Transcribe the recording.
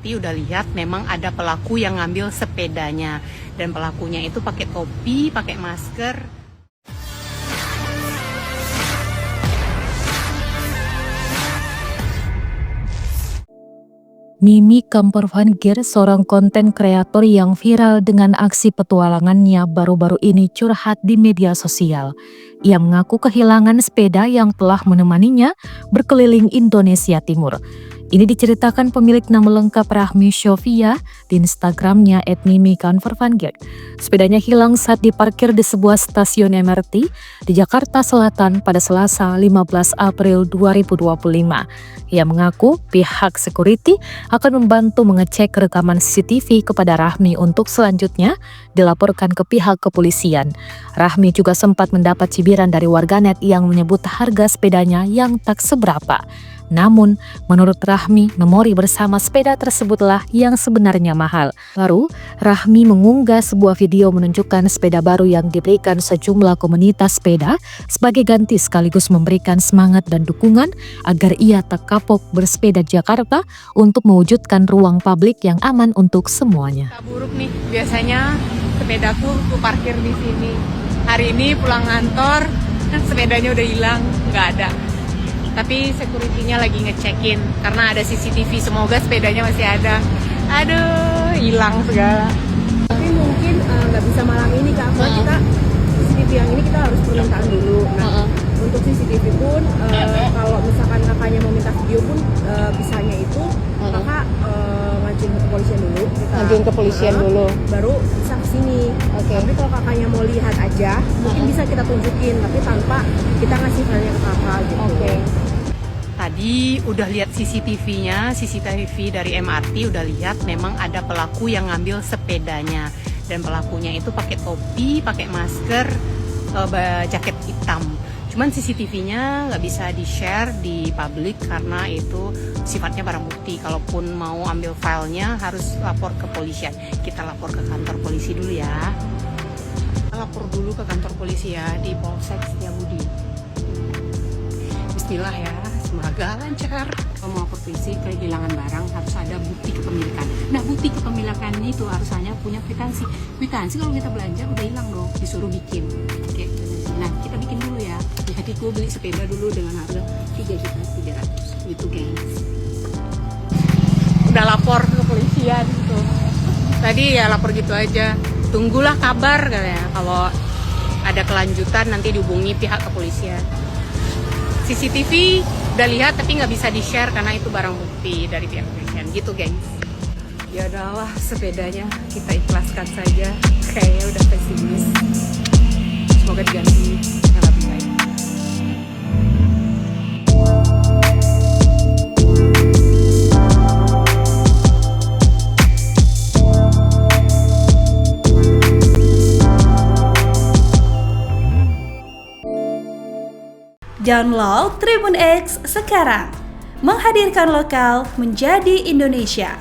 MRT udah lihat memang ada pelaku yang ngambil sepedanya. Dan pelakunya itu pakai topi, pakai masker. Mimi Kampervanggir, seorang konten kreator yang viral dengan aksi petualangannya baru-baru ini curhat di media sosial. Ia mengaku kehilangan sepeda yang telah menemaninya berkeliling Indonesia Timur. Ini diceritakan pemilik nama lengkap Rahmi Syofia di Instagramnya @mimikampervanggir. Sepedanya hilang saat diparkir di sebuah stasiun MRT di Jakarta Selatan pada Selasa 15 April 2025. Ia mengaku pihak security akan membantu mengecek rekaman CCTV kepada Rahmi untuk selanjutnya dilaporkan ke pihak kepolisian. Rahmi juga sempat mendapat cibiran dari warganet yang menyebut harga sepedanya yang tak seberapa. Namun, menurut Rahmi, memori bersama sepeda tersebutlah yang sebenarnya mahal. Baru, Rahmi mengunggah sebuah video menunjukkan sepeda baru yang diberikan sejumlah komunitas sepeda sebagai ganti sekaligus memberikan semangat dan dukungan agar ia tak kapok bersepeda di Jakarta untuk mewujudkan ruang publik yang aman untuk semuanya. Buruk nih, biasanya sepedaku aku parkir di sini. Hari ini pulang kantor, sepedanya udah hilang, nggak ada. Tapi security-nya lagi ngecekin karena ada CCTV, semoga sepedanya masih ada. Aduh, hilang segala. Tapi mungkin nggak bisa malam ini Kak, karena kita CCTV yang ini kita harus permintaan dulu. Nah, untuk CCTV pun kalau misalkan kakaknya mau minta video pun bisanya itu kakak ngajuin ke kepolisian dulu. Ngajuin ke kepolisian dulu. Baru bisa kesini. Tapi kalau kakaknya mau lihat aja, mungkin bisa kita tunjukin, tapi tanpa kita ngasih filenya ke kakak gitu. Tadi udah lihat CCTV dari MRT udah lihat memang ada pelaku yang ngambil sepedanya. Dan pelakunya itu pakai topi, pakai masker, jaket hitam. Cuman CCTV-nya nggak bisa di-share di publik karena itu sifatnya barang bukti. Kalaupun mau ambil filenya harus lapor ke kepolisian. Kita lapor ke kantor polisi dulu ya. Kita lapor dulu ke kantor polisi ya di Polsek Setiabudi. Bismillah ya, semoga lancar. Kalau mau lapor polisi kehilangan barang harus ada bukti kepemilikan. Nah, bukti kepemilikan itu harus hanya punya kwitansi. Kwitansi kalau kita belanja udah hilang dong, disuruh bikin. Oke. Nah, kita bikin dulu ya. Hatiku beli sepeda dulu dengan harga 3.300.000 gitu guys. Udah lapor ke kepolisian gitu. Tadi ya lapor gitu aja. Tunggulah kabar katanya. Kalau ada kelanjutan nanti dihubungi pihak kepolisian. CCTV udah lihat tapi nggak bisa di-share karena itu barang bukti dari pihak kepolisian gitu guys. Ya udahlah, sepedanya kita ikhlaskan saja. Kayaknya udah pesimis. Semoga diganti yang lebih baik. Download Tribun X sekarang, menghadirkan lokal menjadi Indonesia.